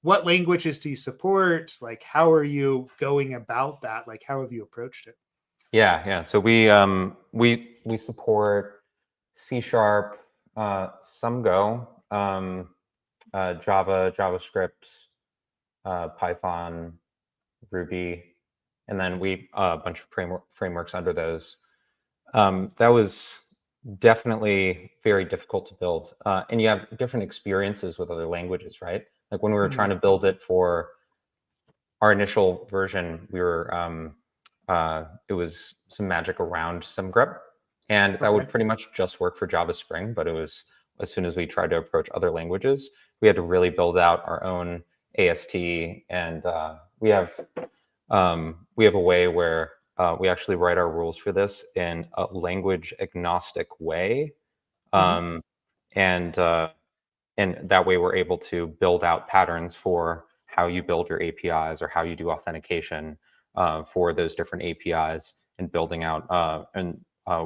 what languages do you support? Like, how are you going about that? Like, how have you approached it? Yeah, yeah. So we support C sharp, some Go, Java, JavaScript. Python, Ruby, and then a bunch of frameworks under those. That was definitely very difficult to build. And you have different experiences with other languages, right? Like when we were trying to build it for our initial version, we were it was some magic around some grep, and that would pretty much just work for Java Spring. But it was, as soon as we tried to approach other languages, we had to really build out our own AST, and we have a way where we actually write our rules for this in a language agnostic way, and that way we're able to build out patterns for how you build your APIs or how you do authentication for those different APIs, and building out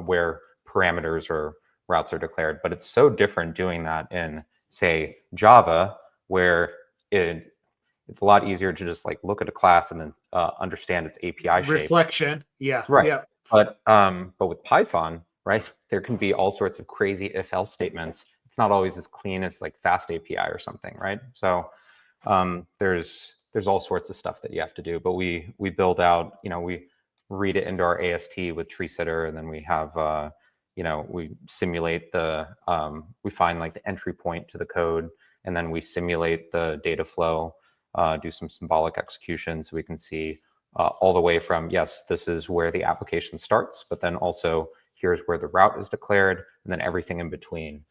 where parameters or routes are declared. But it's so different doing that in, say, Java, where it's a lot easier to just like look at a class and then understand its API shape. Reflection, yeah, right. Yeah. But with Python, right, there can be all sorts of crazy if-else statements. It's not always as clean as like fast API or something, right? So there's all sorts of stuff that you have to do. But we build out, we read it into our AST with tree sitter, and then we have we simulate we find like the entry point to the code, and then we simulate the data flow, do some symbolic execution so we can see all the way from, yes, this is where the application starts, but then also here's where the route is declared, and then everything in between.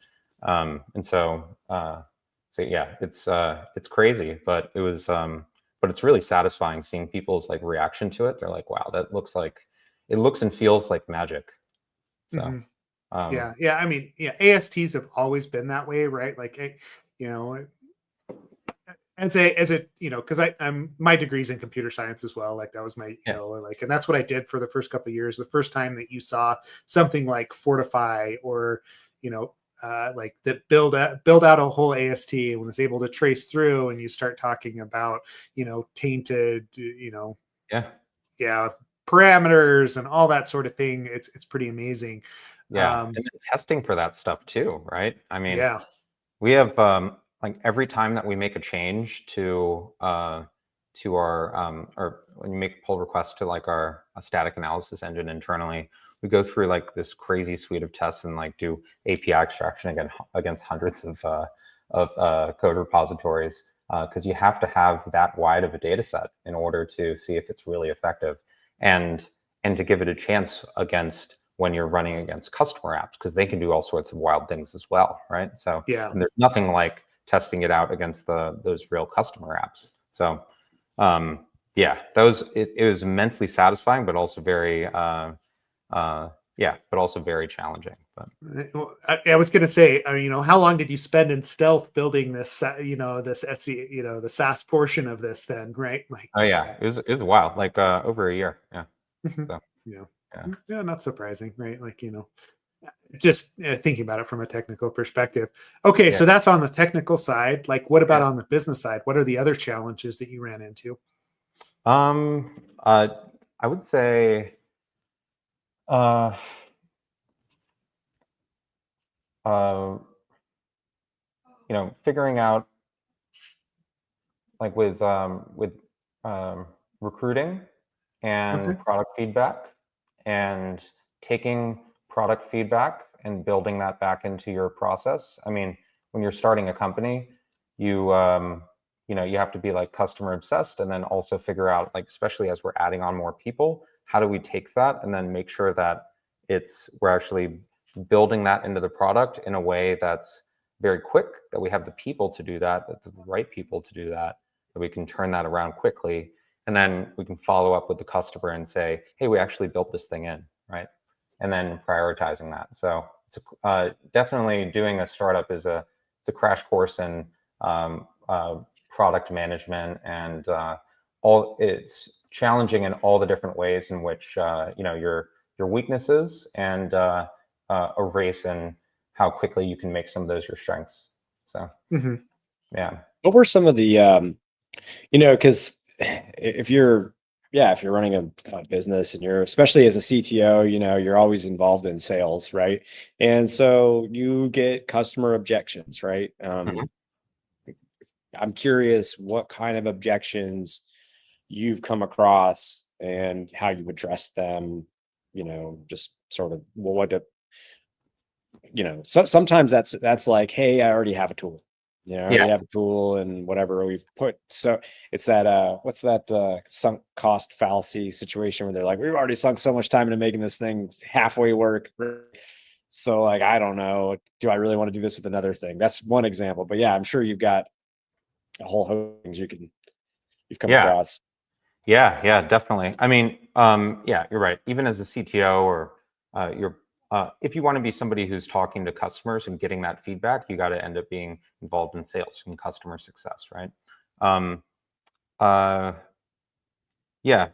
So yeah, it's crazy, but it's really satisfying seeing people's like reaction to it. They're like, wow, it looks and feels like magic. So yeah. I mean, yeah, ASTs have always been that way, right? Like, as a because I'm my degree's in computer science as well. Like that was my and that's what I did for the first couple of years. The first time that you saw something like Fortify or like that build out a whole AST and was able to trace through, and you start talking about tainted parameters and all that sort of thing. It's pretty amazing. And then testing for that stuff too, right? I mean, we have like every time that we make a change to our or when you make a pull request to like our static analysis engine internally, we go through like this crazy suite of tests and like do API extraction against hundreds of code repositories, because you have to have that wide of a data set in order to see if it's really effective, and to give it a chance against when you're running against customer apps, because they can do all sorts of wild things as well, right? So and there's nothing like testing it out against those real customer apps. So it was immensely satisfying, but also very but also very challenging. But I was going to say, how long did you spend in stealth building this, this SE, the SaaS portion of this then, right? Like, it was a while, like over a year. Yeah. So, yeah, not surprising, right? Like, just thinking about it from a technical perspective. Okay, so that's on the technical side. Like, what about on the business side? What are the other challenges that you ran into? I would say, figuring out like with recruiting and product feedback, and taking product feedback and building that back into your process. I mean, when you're starting a company, you have to be like customer obsessed, and then also figure out, like, especially as we're adding on more people, how do we take that and then make sure that we're actually building that into the product in a way that's very quick, that we have the people to do that, the right people to do that we can turn that around quickly. And then we can follow up with the customer and say, hey, we actually built this thing in, right? And then prioritizing that. So it's definitely doing a startup is a crash course in product management, and it's challenging in all the different ways in which your weaknesses, and a race in how quickly you can make some of those your strengths. So what were some of the because if you're running a business, and you're, especially as a CTO, you're always involved in sales, right? And so you get customer objections, right? I'm curious what kind of objections you've come across and how you address them, just sort of so sometimes that's like, hey, I already have a tool. I already have a tool and whatever we've put. So it's that what's that sunk cost fallacy situation where they're like, we've already sunk so much time into making this thing halfway work. So like, I don't know, do I really want to do this with another thing? That's one example. But yeah, I'm sure you've got a whole host of things you've come across. Yeah, definitely. I mean, yeah, you're right. Even as a CTO or if you want to be somebody who's talking to customers and getting that feedback, you got to end up being involved in sales and customer success, right? Yeah,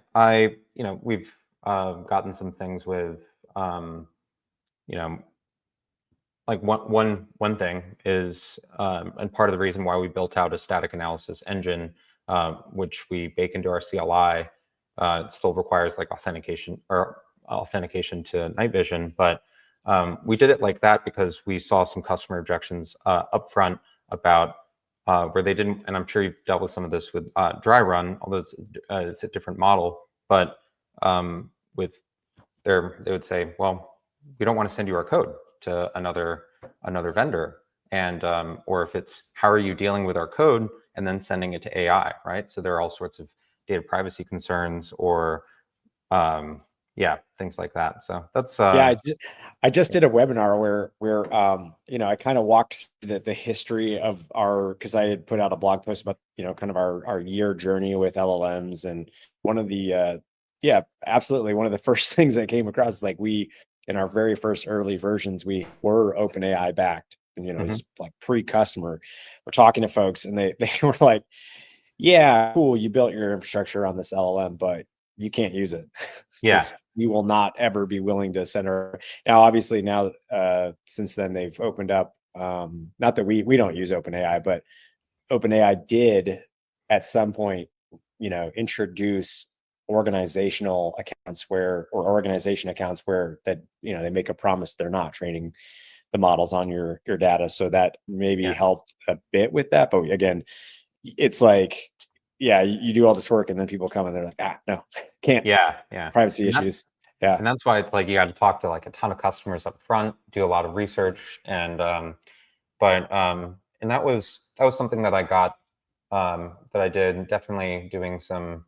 we've gotten some things with, like one thing is, and part of the reason why we built out a static analysis engine, which we bake into our CLI, it still requires like authentication to NightVision, but we did it like that because we saw some customer objections upfront about where they didn't, and I'm sure you've dealt with some of this with dry run, although it's a different model, but with they would say, well, we don't want to send you our code to another vendor, and or if it's how are you dealing with our code and then sending it to AI, right? So there are all sorts of data privacy concerns or things like that. So that's I just did a webinar where I kind of walked through the history of because I had put out a blog post about kind of our year journey with LLMs, and one of the absolutely one of the first things that came across is like we in our very first early versions we were OpenAI backed, and it's like pre-customer. We're talking to folks and they were like, yeah, cool, you built your infrastructure on this LLM, but you can't use it. Yeah. We will not ever be willing to send our. Now, obviously, since then they've opened up. Not that we don't use OpenAI, but OpenAI did at some point, introduce organizational accounts or organization accounts where that they make a promise they're not training the models on your data. So that maybe helped a bit with that. But again, it's like, yeah, you do all this work and then people come and they're like, no, can't. Yeah. Privacy issues. Yeah. And that's why it's like you got to talk to like a ton of customers up front, do a lot of research, and and that was something that I got that I did, definitely doing some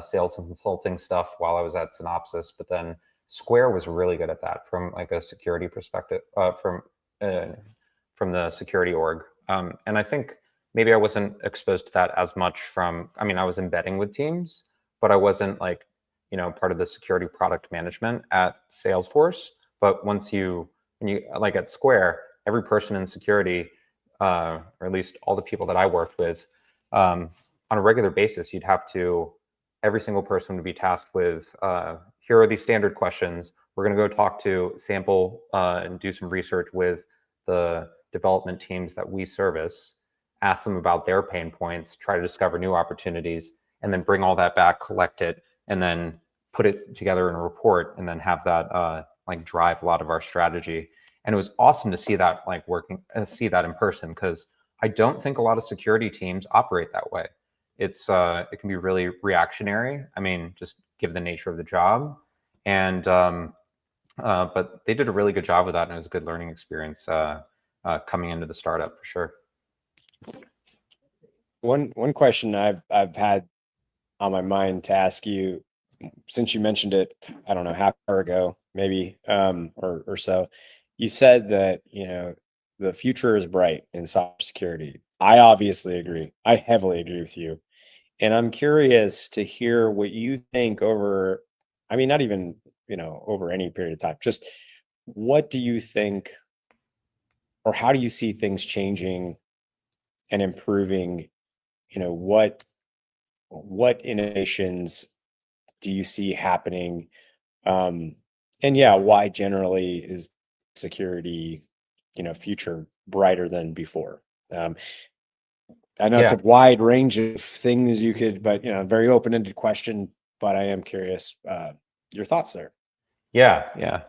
sales and consulting stuff while I was at Synopsys. But then Square was really good at that from like a security perspective, from the security org. And I think maybe I wasn't exposed to that as much I mean, I was embedding with teams, but I wasn't like, part of the security product management at Salesforce. But when you like at Square, every person in security, or at least all the people that I worked with, on a regular basis, every single person would be tasked with, here are these standard questions. We're going to go talk to sample and do some research with the development teams that we service, ask them about their pain points, try to discover new opportunities, and then bring all that back, collect it, and then put it together in a report, and then have that like drive a lot of our strategy. And it was awesome to see that see that in person, because I don't think a lot of security teams operate that way. It can be really reactionary. I mean, just given the nature of the job, and but they did a really good job with that, and it was a good learning experience coming into the startup for sure. One question I've had on my mind to ask you, since you mentioned it, I don't know, half an hour ago, maybe, or so, you said that, the future is bright in cybersecurity. I obviously agree. I heavily agree with you. And I'm curious to hear what you think over, I mean, not even, over any period of time, just what do you think, or how do you see things changing and improving? What innovations do you see happening? And why generally is security, future brighter than before? I know it's a wide range of things you could, but very open-ended question. But I am curious your thoughts there. Yeah.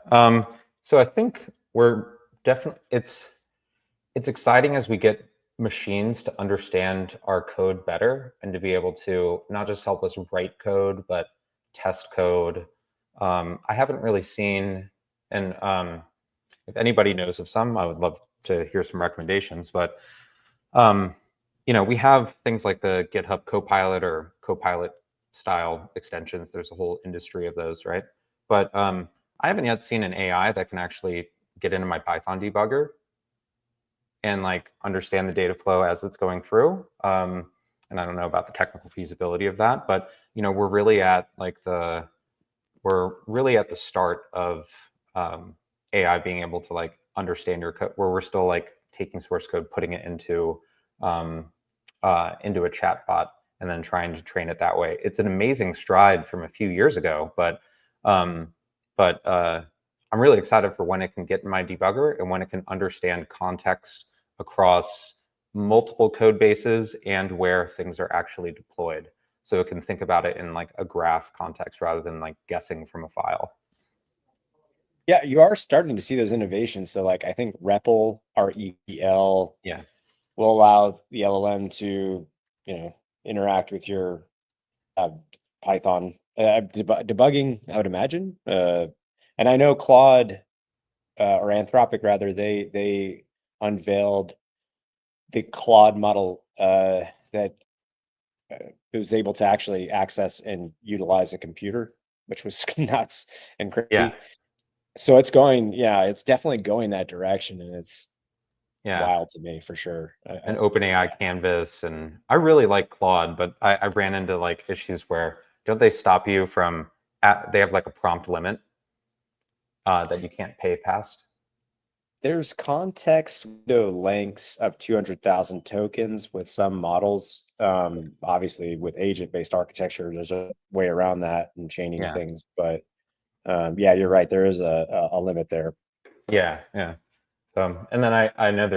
So I think we're definitely it's exciting as we get machines to understand our code better and to be able to not just help us write code, but test code. I haven't really seen, and if anybody knows of some, I would love to hear some recommendations. But we have things like the GitHub Copilot or Copilot style extensions. There's a whole industry of those, right? But I haven't yet seen an AI that can actually get into my Python debugger and like understand the data flow as it's going through. And I don't know about the technical feasibility of that, but we're really at the start of AI being able to like understand your code, where we're still like taking source code, putting it into a chat bot, and then trying to train it that way. It's an amazing stride from a few years ago, but I'm really excited for when it can get in my debugger and when it can understand context across multiple code bases and where things are actually deployed. So it can think about it in like a graph context rather than like guessing from a file. Yeah, you are starting to see those innovations. So like I think REPL, REPL, will allow the LLM to, interact with your Python debugging, I would imagine. And I know Claude or Anthropic rather, they unveiled the Claude model that it was able to actually access and utilize a computer, which was nuts and crazy. Yeah. So it's definitely going that direction, and it's wild to me for sure. An OpenAI Canvas, and I really like Claude, but I ran into like issues where don't they stop you from? They have like a prompt limit that you can't pay past. There's context window lengths of 200,000 tokens with some models. Obviously, with agent-based architecture, there's a way around that and chaining things. But you're right. There is a limit there. Yeah. And then I know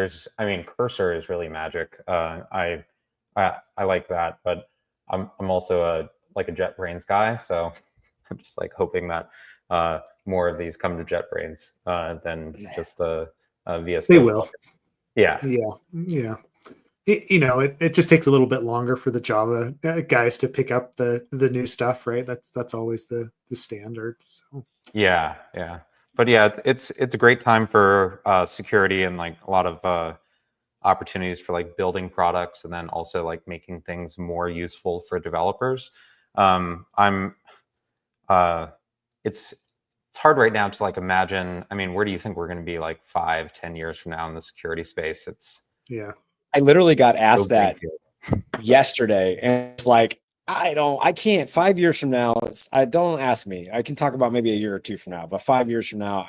Cursor is really magic. I like that, but I'm also a JetBrains guy, so I'm just like hoping that more of these come to JetBrains than just the VS Code. They will. Yeah. It just takes a little bit longer for the Java guys to pick up the new stuff, right? That's always the standard. So yeah. But yeah, it's a great time for security and like a lot of opportunities for like building products and then also like making things more useful for developers. It's hard right now to like imagine. I mean, where do you think we're going to be like 5-10 years from now in the security space? I literally got asked that yesterday, and it's like, I can't. 5 years from now, don't ask me. I can talk about maybe a year or two from now, but 5 years from now,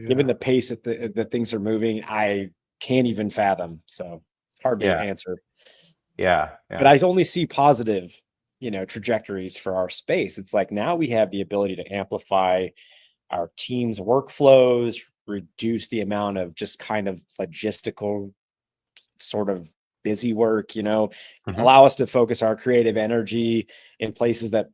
given the pace that things are moving, I can't even fathom. So hard to answer. Yeah. But I only see positive, trajectories for our space. It's like now we have the ability to amplify our team's workflows, reduce the amount of just kind of logistical sort of busy work, allow us to focus our creative energy in places that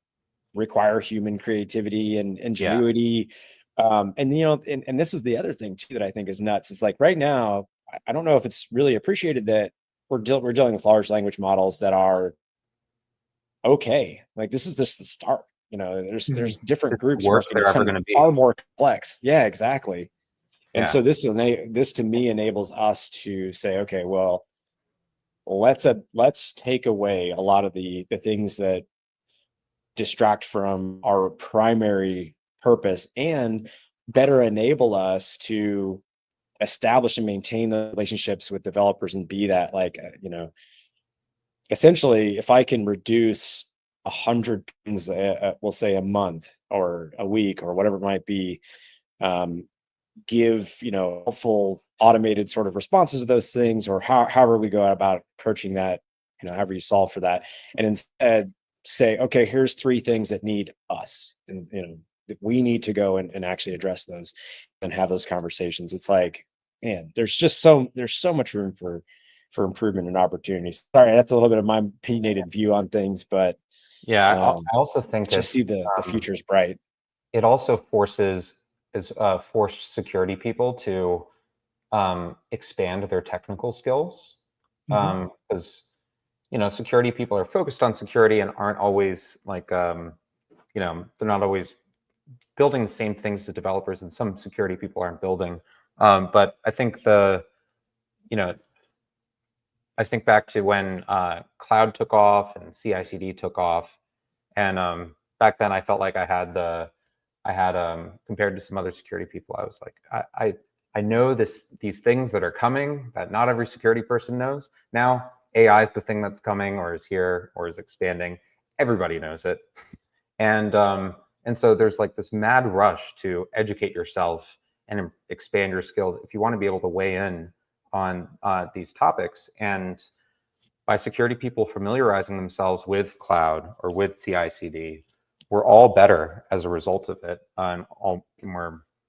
require human creativity and ingenuity. And this is the other thing too that I think is nuts. It's like right now, I don't know if it's really appreciated that we're dealing with large language models that are okay. Like this is just the start. There's different groups working on far more complex. Yeah, exactly. And so this to me enables us to say, okay, well, let's take away a lot of the things that distract from our primary purpose and better enable us to establish and maintain the relationships with developers and be that essentially if I can reduce 100 things, we'll say a month or a week or whatever it might be, give helpful automated sort of responses to those things, or however we go about approaching that, however you solve for that, and instead say, okay, here's 3 things that need us, and that we need to go and actually address those and have those conversations. It's like, man, there's so much room for improvement and opportunities. Sorry, that's a little bit of my opinionated view on things, but I also think just see the future is bright. It also forced security people to expand their technical skills. because security people are focused on security and aren't always like they're not always building the same things as developers, and some security people aren't building. But I think I think back to when cloud took off and CI/CD took off, and back then I felt like I had compared to some other security people, I was like, I know these things that are coming that not every security person knows. Now AI is the thing that's coming, or is here, or is expanding. Everybody knows it, and so there's like this mad rush to educate yourself and expand your skills if you want to be able to weigh in on these topics. And by security people familiarizing themselves with cloud or with CI/CD, we're all better as a result of it, and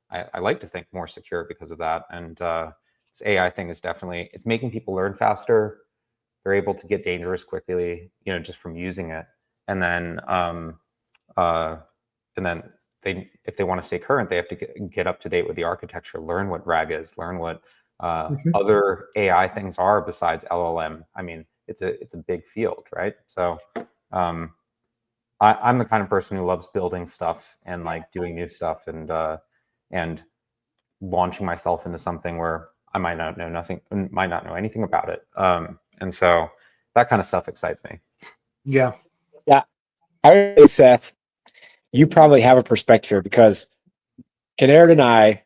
I like to think more secure because of that. And this AI thing is definitely, it's making people learn faster. They're able to get dangerous quickly, just from using it. And then if they want to stay current, they have to get up to date with the architecture, learn what RAG is, learn what other AI things are besides LLM. I mean, it's a big field, right? So I'm the kind of person who loves building stuff and like doing new stuff and launching myself into something where I might not know anything about it. And so that kind of stuff excites me. Yeah. I would say, Seth, you probably have a perspective here, because Kinnaird and I,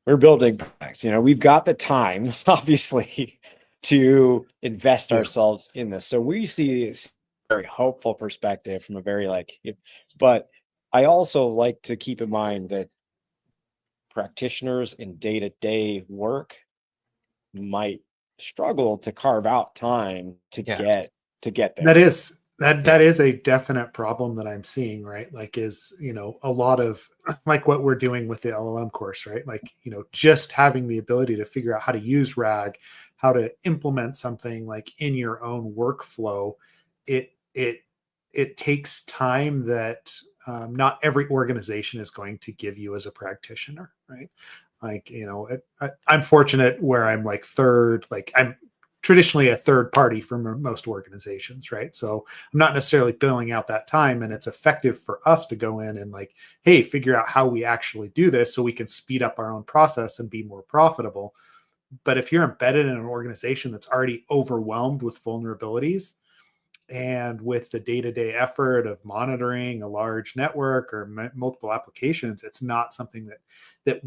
we're building products. We've got the time, obviously, to invest ourselves in this. So we see this very hopeful perspective from a very but I also like to keep in mind that practitioners in day-to-day work might struggle to carve out time to get there. That is a definite problem that I'm seeing, right? Like, is, a lot of like what we're doing with the LLM course, right? Like, just having the ability to figure out how to use RAG, how to implement something like in your own workflow. It takes time that not every organization is going to give you as a practitioner, right? Like, I'm fortunate where I'm like third, like I'm traditionally a third party for most organizations, right? So I'm not necessarily billing out that time, and it's effective for us to go in and like, hey, figure out how we actually do this so we can speed up our own process and be more profitable. But if you're embedded in an organization that's already overwhelmed with vulnerabilities and with the day-to-day effort of monitoring a large network or multiple applications, it's not something that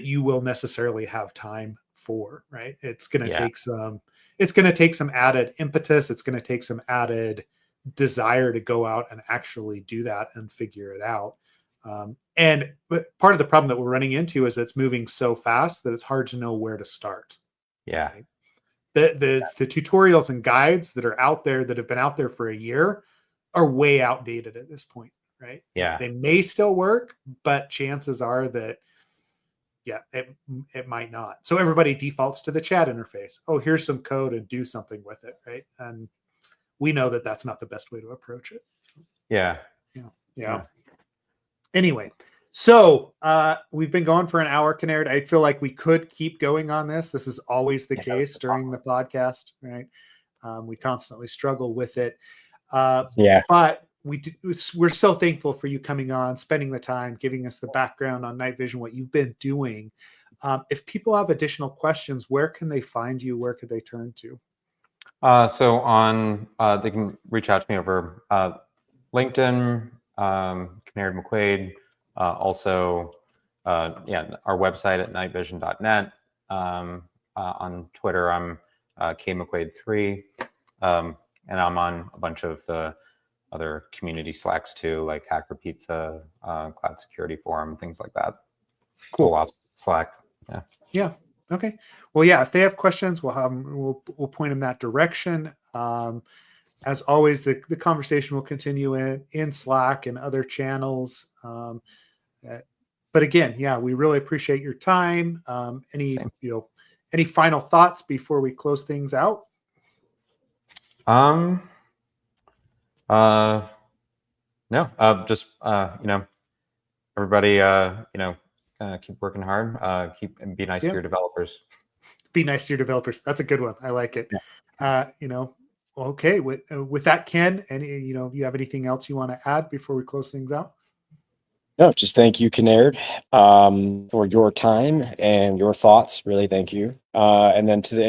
you will necessarily have time for, right? It's going to take some added impetus. It's going to take some added desire to go out and actually do that and figure it out. But part of the problem that we're running into is it's moving so fast that it's hard to know where to start. Yeah. Right? The tutorials and guides that are out there that have been out there for a year are way outdated at this point, right? Yeah. They may still work, but chances are that it might not. So everybody defaults to the chat interface. Oh, here's some code and do something with it, right? And we know that that's not the best way to approach it. Yeah. Anyway, so we've been going for an hour, Kinnaird. I feel like we could keep going on this. This is always the case during the podcast, right? We constantly struggle with it. But we're so thankful for you coming on, spending the time, giving us the background on NightVision, what you've been doing. If people have additional questions, where can they find you? Where could they turn to? So they can reach out to me over LinkedIn, Kinnaird McQuade, also our website at nightvision.net. On Twitter, I'm KMcQuade3, and I'm on a bunch of the other community Slacks too, like Hacker Pizza, Cloud Security Forum, things like that. Cool. Ops Slack. Yeah. Okay. Well, yeah. If they have questions, we'll point them that direction. As always, the conversation will continue in Slack and other channels. But again, we really appreciate your time. Any final thoughts before we close things out? No, just everybody, keep working hard. Be nice to your developers. be nice to your developers. That's a good one. I like it. Okay. With that, Ken, you have anything else you want to add before we close things out? No, just thank you, Kinnaird, for your time and your thoughts. Really, thank you. And then to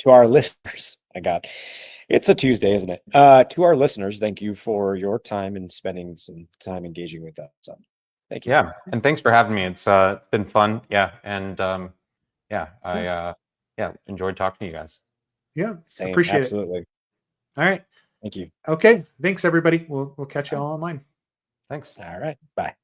our listeners, it's a Tuesday, isn't it? To our listeners, thank you for your time and spending some time engaging with us. So, thank you. Yeah, and thanks for having me. It's been fun. Yeah, and I enjoyed talking to you guys. Yeah, Same. appreciate Absolutely. it. All right. Thank you. Okay. Thanks, everybody. We'll catch you all online. Thanks. All right. Bye.